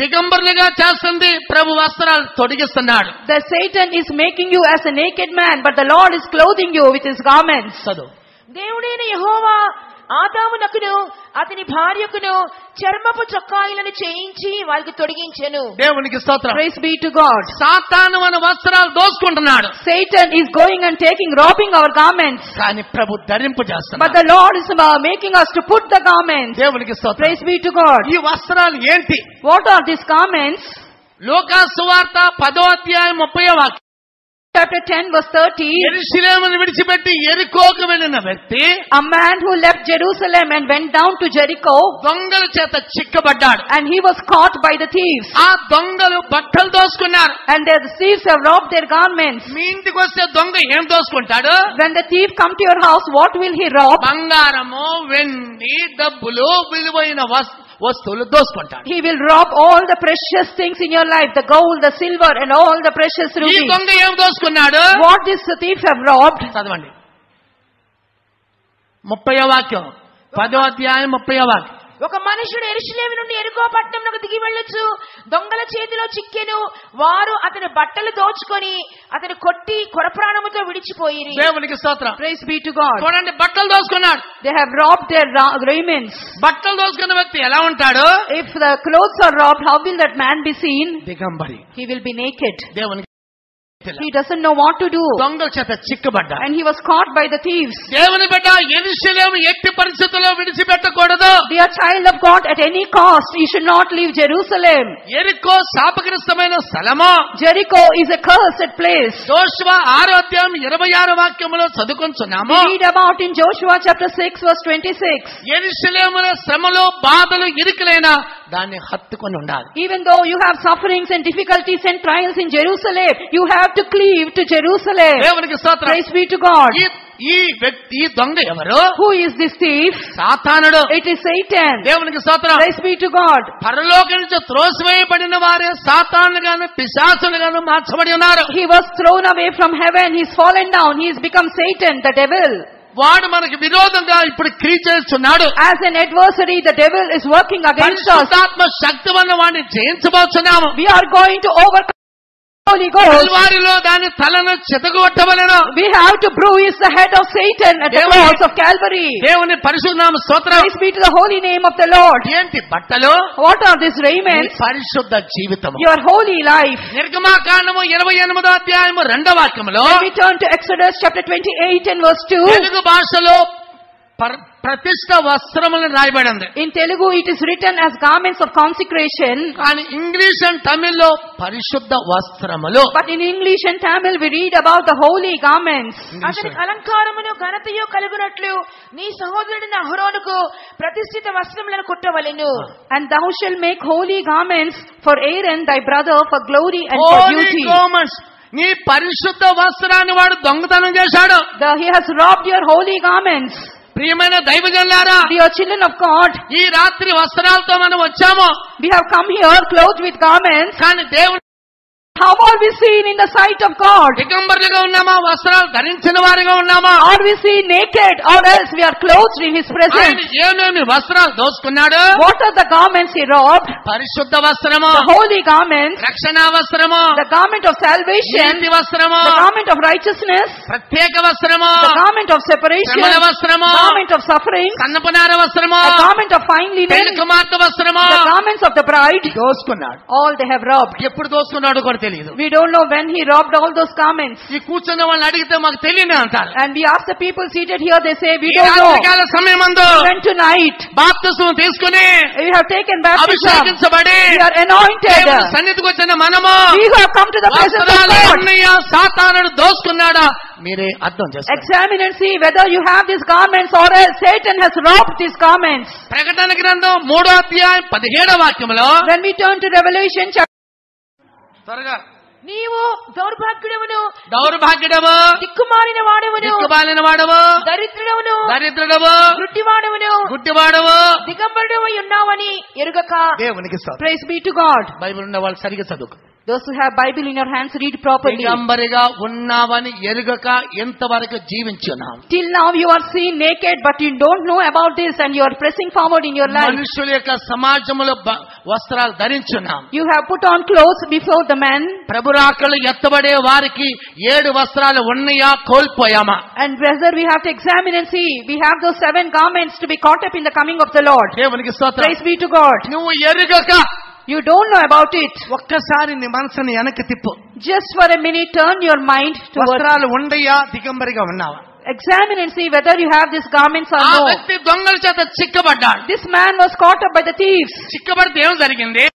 దిగంబరులుగా చేస్తుంది, ప్రభు వస్త్రాలు తొడిగిస్తున్నాడు. The Satan is making you as a naked man, but the Lord is clothing you with his garments. దేవుడైన యెహోవా ఆదామునకును అతని భార్యకును చర్మపు చొక్కాయిలను చేయించి వారికి తొడిగించెను. దేవునికి స్తోత్రం. Praise be to God. సాతాను మన వస్త్రాలు దోసుకుంటున్నాడు. Satan is going and robbing our garments. కానీ ప్రభు ధరింపు చేస్తున్నాడు. But the Lord is making us to put the garments. దేవునికి స్తోత్రం. Praise be to God. ఈ వస్త్రాలు ఏంటి? What are these garments? లూకా సువార్త 10వ అధ్యాయం 30వ వాక్యం. Chapter 10 verse 30. యెరూషలేమును విడిచిపెట్టి యెరికోకు వెళ్ళిన వ్యక్తి, a man who left Jerusalem and went down to Jericho, దొంగల చేత చిక్కబడ్డాడు. and he was caught by the thieves. ఆ దొంగలు బట్టలు దోసుకున్నారు. And the thieves have robbed their garments. మీ ఇంటికి వస్తే దొంగ ఏం దోసుకుంటాడు? When the thief come to your house, what will he rob? బంగారము, వెండి, డబ్బులు, విలువైన వస్తువులు దోసుకుంటాడు. He will rob all the precious things in your life, the gold, the silver, and all the precious ఈ rubies. దొంగ ఏం దోసుకున్నాడు? What this thief have robbed? చదవండి 30వ వాక్యం, 10వ అధ్యాయం 30వ వాక్యం. ఒక మనుషుడు యెరూషలేము నుండి యెరికో పట్టణంలోకి దిగి వెళ్ళొచ్చు, దొంగల చేతిలో చిక్కెను. వారు అతని బట్టలు దోచుకొని అతని కొట్టి కొరప్రాణముతో విడిచిపోయిరి. దేవునికి స్తోత్రం. Praise be to God. చూడండి, బట్టలు దోసుకున్నాడు. They have robbed their raiments. బట్టలు దోసుకున్న వ్యక్తి ఎలా ఉంటాడు? If the clothes are robbed, how will that man be seen? దిగంబరి. He will be naked. దేవునికి He doesn't know what to do. దొంగల చేత చిక్కబడ్డా. And he was caught by the thieves. దేవుని బిడ్డ, యెరూషలేము ఎట్టి పరిస్థితుల్లో విడిచిపెట్టకూడదు. Dear child of God, at any cost, you should not leave Jerusalem. యెరికో శాపగ్రస్తమైన స్థలము. Jericho is a cursed place. యెహోషువ 6వ అధ్యాయం 26వ వాక్యములో చదువుకొంచున్నాము. We read about in Joshua chapter 6 verse 26. యెరూషలేములో శ్రమలు, బాధలు, ఇరుకులైన దాన్ని హత్తుకొని ఉండాలి. Even though you have sufferings and difficulties and trials in Jerusalem, you have to cleave to Jerusalem. దేవునికి స్తోత్రం. Praise be to God. ఈ వ్యక్తి, ఈ దొంగ ఎవరు? Who is this thief? సాతానుడు. It is Satan. దేవునికి స్తోత్రం. Praise be to God. పరలోకం నుంచి త్రోసివేయబడిన వారే సాతానులుగాను పిశాచులుగాను మార్చబడి ఉన్నారు. He was thrown away from heaven. He's fallen down. He's become Satan, the devil. వాడు మనకి విరోధంగా ఇప్పుడు క్రియ చేస్తున్నాడు. As an adversary, the devil is working against us. పరిశుద్ధాత్మ శక్తి వల్ల వాడిని జయించబోతున్నాము. We are going to overcome Holy Ghost. కల్వారిలో దాని తలను చెదగొట్టవలెను. We have to bruise the head of Satan at the cross of Calvary. దేవుని పరిశుద్ధ నామ స్తోత్రం. Praise be to the holy name of the Lord. ఏంటి బట్టలు? What are these raiments? పరిశుద్ధ జీవితం. Your holy life. నిర్గమకాండము 28వ అధ్యాయము 2వ వాక్యములో, When we turn to Exodus chapter 28 and verse 2. Telugu భాషలో ప్రతిష్ఠ వస్త్రములను రాయబడింది. In Telugu it is written as garments of consecration. కానీ ఇంగ్లీష్ అండ్ తమిళ్లో పరిశుద్ధ వస్త్రములు. But in English and Tamil we read about the holy garments. అతనికి అలంకారమును ఘనతయు కలుగునట్లు నీ సహోదరుడైన అహరోనుకు ప్రతిష్ఠిత వస్త్రములను కుట్టవలెను. And thou shalt make holy garments for Aaron thy brother for glory and for beauty. నీ పరిశుద్ధ వస్త్రాన్ని వాడు దొంగతనం చేశాడు. He has robbed your holy garments. ప్రియమైన దైవజనులారా, dear children of God, ఈ రాత్రి వస్త్రాలతో మనం వచ్చాము. we have come here clothed with garments. కానీ దేవుడు, how are we seen in the sight of God? దిగంబరులుగా ఉన్నామా? వస్త్రాలు ధరించిన వారిగా ఉన్నామా? Are we seen naked, or else we are clothed in His presence? ఏమేమి వస్త్రాలు దోసుకున్నాడు? What are the garments He robbed? పరిశుద్ధ వస్త్రము, the holy garments, రక్షణ వస్త్రము, the garment of salvation, నీతి వస్త్రము, the garment of righteousness, ప్రత్యేక వస్త్రము, the garment of separation, శ్రమల వస్త్రము, the garment of suffering, సన్నపనార వస్త్రము, the garment of fine linen, పెళ్లి కుమార్తె వస్త్రము, the garments of the bride. దోసుకున్నాడు. All they have robbed. ఎప్పుడు దోసుకున్నాడో కూడా తెలియదు. We don't know when he robbed all those garments. ఈ కూర్చున్న వాళ్ళని అడిగితే మాకు తెలియని అంటారు. And we ask the people seated here, they say we don't know. రాత్రికాల సమయమందు When tonight బాప్తిస్మం తీసుకుని we have taken baptism, అభిషేకించబడి we are anointed. దేవుని సన్నిధికి వచ్చిన మనము We who have come to the presence of God. వస్త్రాలన్నయ్య సాతానుడు దోసుకున్నాడా? మీరే అర్థం చేసుకోండి. Examine and see whether you have these garments or else Satan has robbed these garments. ప్రకటన గ్రంథం 3వ అధ్యాయం 17వ వాక్యములో, When we turn to Revelation chapter, త్వరగా, నీవు దౌర్భాగ్యుడవును, దౌర్భాగ్యుడవు, దిక్కుమాలిన వాడవును, దిక్కుమాలిన వాడవు, దరిద్రుడవును, దరిద్రుడవు, గుడ్డివాడవును, గుడ్డివాడవు, దిగంబరుడవై ఉన్నావని ఎరుగక. దేవునికి స్తోత్రం. praise be to God. Bible ఉన్న వాళ్ళు సరిగ్గా చదువుకో. Those who have Bible in your hands, read properly. దిగంబరిగా ఉన్నావని ఎరుగక ఎంతవరకు జీవించున్నాం. Till now you are seen naked, but you don't know about this, and you are pressing forward in your life. మనుషుల యొక్క సమాజంలో వస్త్రాలు ధరించున్నాం. You have put on clothes before the men. ప్రభురాకలు ఎత్తబడే వారికి 7 వస్త్రాలు ఉన్నాయా కోల్పోయామా? And whether we have to examine and see, we have those 7 garments to be caught up in the coming of the Lord. దేవునికి స్తోత్రం. Praise be to God. నువ్వు ఎరుగక You don't know about it. ఒక్కసారి నీ మనసుని వెనక్కి తిప్పు. Just for a minute, turn your mind towards. వస్త్రాలు ఉండయా దిగంబరిగా ఉన్నావా? Examine and see whether you have these garments or ఆ no. వ్యక్తి దొంగల చేత చిక్కబడ్డాడు. This man was caught up by the thieves. చిక్కబడితే ఏం జరిగింది?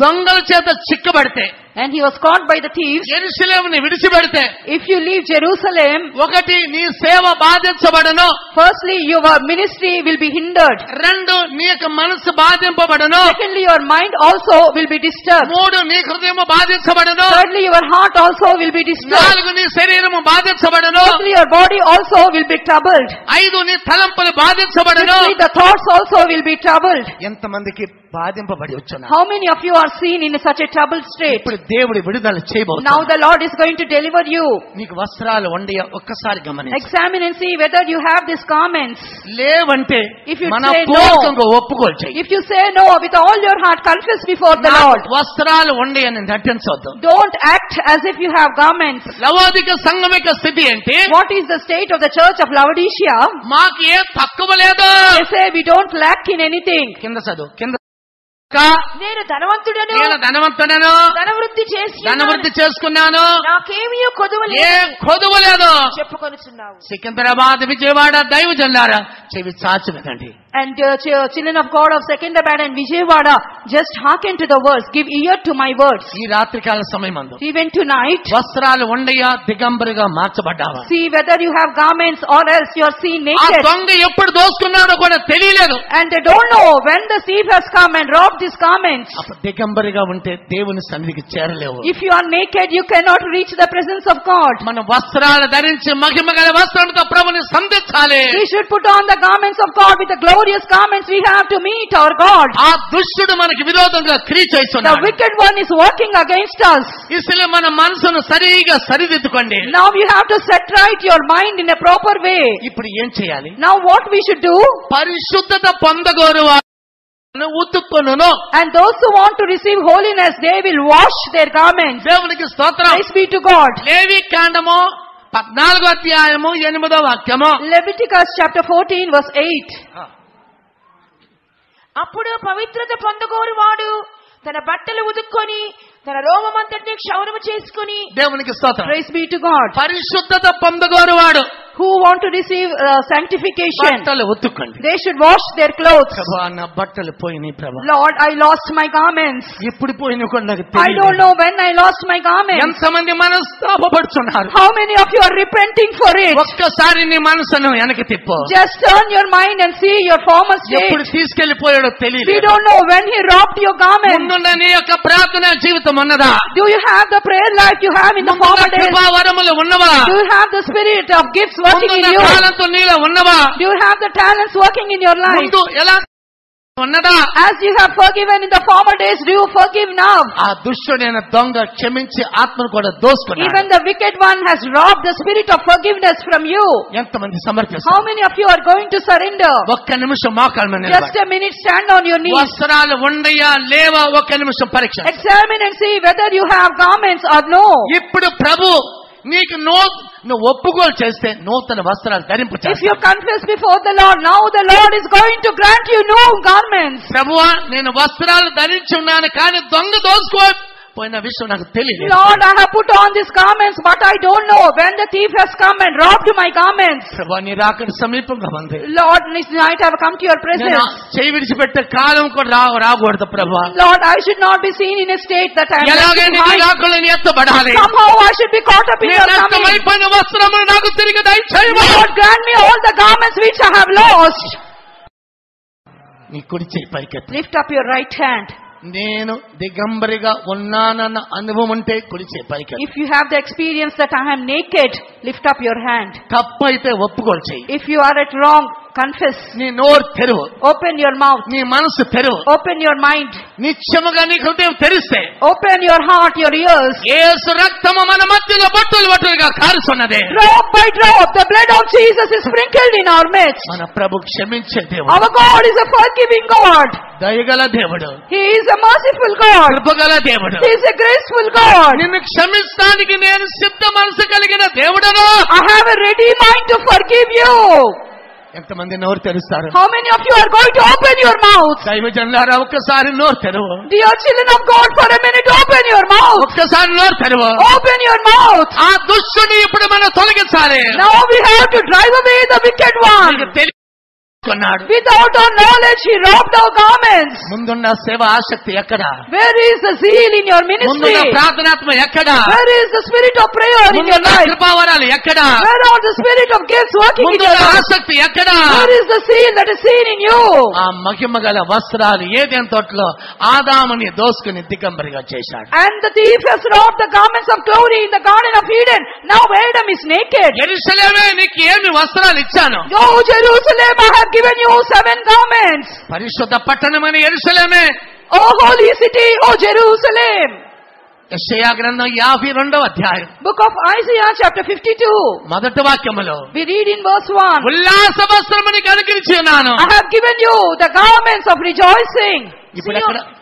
దొంగల చేత చిక్కబడితే, And he was caught by the thieves. యెరూషలేముని విడిచిపెడితే, If you leave Jerusalem, ఒకటి నీ సేవ బాధించబడను. firstly your ministry will be hindered. 2 నీ యొక్క మనసు బాధింపబడను. Secondly, your mind also will be disturbed. 3 నీ హృదయము బాధించబడను. Thirdly, your heart also will be disturbed. 4 నీ శరీరము బాధించబడను. Fifthly, your body also will be troubled. 5 నీ తలంపులు బాధించబడను. Fifthly, the thoughts also will be troubled. ఎంతమందికి బాధింపబడి వచ్చున్నారు? How many of you are seen in such a troubled state? ఇప్పుడు దేవుడు విడుదల Now చేయబోతున్నాడు. the Lord is going to deliver you. నీకు వస్త్రాలు ఉండయా ఒక్కసారి గమనించు. Examine and see whether you have these garments. లేవంటే If you మన say no, పూర్వకంగా ఒప్పుకోలు చెయ్యి. if you say no with all your heart, confess before the Lord. వస్త్రాలు ఉండయని నటించవద్దు. Don't act as if you have garments. లవోదిక సంఘం యొక్క స్థితి ఏంటి? What is the state of the church of Laodicea? మాకు ఏ తక్కువ లేదు. They say we don't lack in anything. కింద చదువు కింద. నేను ధనవంతుడను, నేను ధనవంతుడను, ధనవృద్ధి చేసుకున్నాను, నాకేమీ కొదువ ఏ కొదువ లేదు చెప్పుకొనుచున్నావు. సికింద్రాబాద్ విజయవాడ దైవజనులారా చెవి చాచి వినండి. And children of God of Secunderabad and Vijayawada, just hearken to the words. Give ear to my words. ఈ రాత్రికాల సమయమందు Even tonight, వస్త్రాలు ఉండయా దిగంబరిగా మార్చబడ్డావా? see whether you have garments or else you are seen ఆ naked. దొంగ ఎప్పుడు దోసుకున్నాడో కూడా తెలియలేదు. And they don't know when the thief has come and robbed these garments. అప్పుడు దిగంబరిగా ఉంటే దేవుని సన్నిధికి చేరలేవు. If you are naked, you cannot reach the presence of God. మన వస్త్రాలు ధరించి మహిమ గల వస్త్రంతో ప్రభుని సంధించాలి. We should put on the garments of God with the glorious garments. We have to meet our God. ఆ దుష్టుడు మనకి విరోధంగా క్రియ The చేస్తున్నాడు. wicked one is working against us. ఇసలు మన మనసును సరిగా సరిదిద్దుకోండి. Now you have to set right your mind in a proper way. ఇప్పుడు ఏం చేయాలి? Now what we should do? పరిశుద్ధత పొందగోరు వారు ఉతుక్కును. And those who want to receive holiness, they will wash their garments. దేవునికి స్తోత్రం. Praise be to God. లేవి కాండము 14వ అధ్యాయము 8వ వాక్యము. Leviticus chapter 14 verse 8. అప్పుడు పవిత్రత పొందగోరు వాడు తన బట్టలు ఉదుక్కొని తన రోమమంతటిని క్షౌరము చేసుకుని. దేవునికి స్తోత్రం. Praise be to God. పరిశుద్ధత పొందగోరు వాడు Who want to receive sanctification, బట్టలు ఉతుక్కండి. they should wash their clothes. ప్రభువా నా బట్టలు పోయినాయి ప్రభువా. Lord, I lost my garments. ఎప్పుడు పోయినా కూడా నాకు I don't తెలియదు. know when I lost my garments. ఎంతమంది మనస్తాపడుతున్నారు? How many of you are repenting for it? ఒక్కసారి నీ మనసును వెనక్కి తిప్పు. Just turn your mind and see your former ఎప్పుడు state. తీసుకెళ్లిపోయాడో We తెలియదు. don't know when he robbed your garments. ముందున్న నీ యొక్క ప్రార్థన జీవితం ఉన్నదా? Do you have the prayer life you have in the ముందున్న former days? కృపా వరములు ఉన్నవా? Do you have the spirit of gifts working in ముందున్న you? తాళంతో నీలో ఉన్నవా? Do you have the talents working in your life? ముందు ఎలా ఉన్నదా? As you have forgiven in the former days, do you forgive now? ఆ దుష్టుడైన దొంగ క్షమించి ఆత్మను కూడా దోసుకున్నాడు. Even the wicked one has robbed the spirit of forgiveness from you. ఎంతమంది సమర్పిస్తారు? How many of you are going to surrender? ఒక్క నిమిషం మోకాళ్ళ మీద Just నిలబడి. a minute, stand on your knees. వస్త్రాలు ఉండయా లేవా ఒక్క నిమిషం పరీక్ష. Examine and see whether you have garments or no. ఇప్పుడు ప్రభు నీకు నువ్వు ఒప్పుకోలు చేస్తే నూతన వస్త్రాలు ధరింపు If you చేస్తాడు. confess before the Lord, now the Lord is going to grant you new garments. ప్రభువా నేను వస్త్రాలు ధరించి ఉన్నాను కానీ దొంగ దోసుకోపోయిన విషయం నాకు తెలియదు. Lord, I have put on these garments, but I don't know when the thief has come and robbed my garments. ప్రభువా నీ రాకడ సమీపంగా ఉంది. Lord, this night I have come to your నేను presence. చేయి విడిచిపెట్టే కాలం కూడా రాకూడదు ప్రభువా. Lord, I should not be seen in a state that I am left ఎలాగైనా నీ behind. రాకడని ఎత్తబడాలి. Somehow I should be caught up in నీ your coming. నష్టమైపోయిన వస్త్రములు నాకు తిరిగి దయచేయము. Lord, grant me all the garments which I have lost. నీ కుడి చేయి పైకెత్తు. Lift up your right hand. నేను దిగంబరిగా ఉన్నానన్న అనుభవం ఉంటే కుడి చేయి పైకెత్తు. If you have the experience that I am naked, lift up your hand. తప్పు అయితే ఒప్పుకోలు చేయి. If you are at wrong, Confess. నీ నోరు తెరువు, Open your mouth. నీ మనసు తెరువు. Open your mind. నిత్యముగా నీ హృదయం తెరిస్తే Open your heart, your ears. యేసు రక్తము మన మధ్యలో బొట్టులు బొట్టులుగా కారుతున్నదే. Drop by drop, the blood of Jesus is sprinkled in our midst. మన ప్రభు క్షమించే దేవుడు. Our God is a forgiving God. దయగల దేవుడు. He is a merciful God. కృపగల దేవుడు. He is a graceful God. నిన్ను క్షమించడానికి నేను సిద్ధ మనసు కలిగిన దేవుడను. I have a ready mind to forgive you. ఎంతమంది నోరు తెరుస్తారు? How many of you are going to open your mouth? దైవజనులారా ఒక్కసారి నోరు తెరువు. Dear children of God, for a minute open your mouth. ఒక్కసారి నోరు తెరువు. Open your mouth. ఆ దుష్టుని ఇప్పుడు మనం తొలగించాలి. Now we have to drive away the wicked one. Without our knowledge, he robbed our garments. ముందున్న సేవ ఆసక్తి ఎక్కడ? Where is the zeal in your ministry? ముందున్న ప్రార్థనాత్మ ఎక్కడ? Where is the spirit of prayer in your life? కృపావరాలు ఎక్కడ? Where are the spirit of gifts working in your life? ఆసక్తి ఎక్కడ? Where is the zeal that is seen in you? ఆ మహిమగల వస్త్రాలు ఏదెన్ తోటలో ఆదాముని దోసుకుని దిగంబరిగా చేశాడు. And the thief has robbed the garments of glory in the garden of Eden. Now Adam is naked. యెరూషలేమే నీకు ఏమి వస్త్రాలు ఇచ్చాను? Go Jerusalem, I have given you 7 garments. పరిశుద్ధ పట్టణమైన యెరూషలేమే. Oh holy city, oh Jerusalem. యెషయా గ్రంథం 52వ అధ్యాయం. Book of Isaiah chapter 52. మొదటి వాక్యములో We read in verse 1. ఉల్లాస వస్త్రముని అనుగ్రహించి ఉన్నాను. I have given you the garments of rejoicing.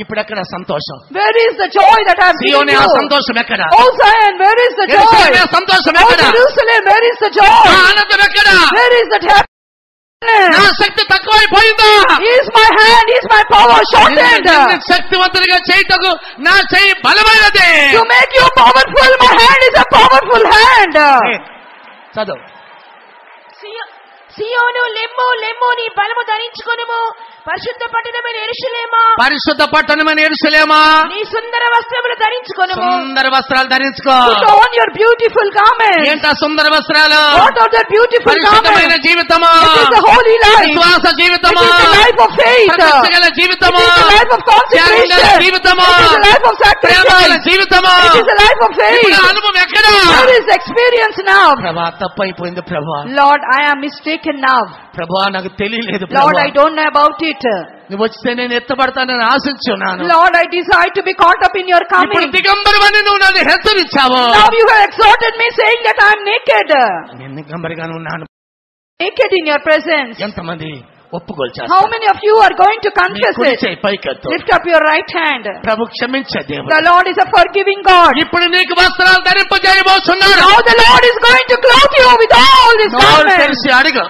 ఇప్పుడెక్కడ సంతోషం? Where is the joy that I have given సియోనే you? ఆ సంతోషం ఎక్కడ? Oh Zion, where is the joy? యెరూషలేమే ఆ సంతోషం Oh ఎక్కడ? Jerusalem, where is the joy? ఆ ఆనందం ఎక్కడ? Where is the happiness? నా శక్తి తక్కువైపోయిందా? Is my hand, is my power shortened? శక్తివంతులుగా చేయటకు నా చెయ్యి బలమైనదే. To make you powerful, my hand is a powerful hand. చదువు. సియోను లెమ్ము లెమ్ము, నీ బలము ధరించుకొనుము. పరిశుద్ధ పట్టణమైన యెరూషలేమా, పరిశుద్ధ పట్టణమైన యెరూషలేమా, నీ సుందర వస్త్రములు ధరించుకొనుము. సుందర వస్త్రాలు ధరించుకో. Put on your beautiful garments. ఏంటా సుందర వస్త్రాలు? What are the beautiful పరిశుద్ధమైన garments? జీవితము, It is the holy life. విశ్వాస జీవితము, It is the life of faith. ప్రతిష్టగల జీవితము, It is the life of consecration. త్యాగగల జీవితము, It is the life of ప్రేమగల sacrifice. జీవితము. It is the life of faith. ఇప్పుడు అనుభవం ఎక్కడ? Where is the experience now? ప్రభా తప్పైపోయింది ప్రభా. Lord, I am mistaken now. ప్రభా నాకు తెలియలేదు Lord, ప్రభా. I don't know about it. నువ్వు వస్తే నేను ఎత్తబడతానని ఆశించున్నాను. Lord, I desire to be caught up in your ఇప్పుడు coming. దిగంబరమని నువ్వు నన్ను హెచ్చరించావు. Now you have exhorted me saying that I am naked. నేను దిగంబరిగానే ఉన్నాను. Naked in your presence. ఎంతమంది ఒప్పుకోల్చారు? How many of you are going to confess it? పైకెత్తు. Lift up your right hand. ప్రభు క్షమించే దేవుడు. The Lord is a forgiving God. ఇప్పుడు నీకు వస్త్రాలు ధరింపజేయబోతున్నాడు. Now the Lord is going to clothe you with all these నోరు garments. తెరిచి అడుగు.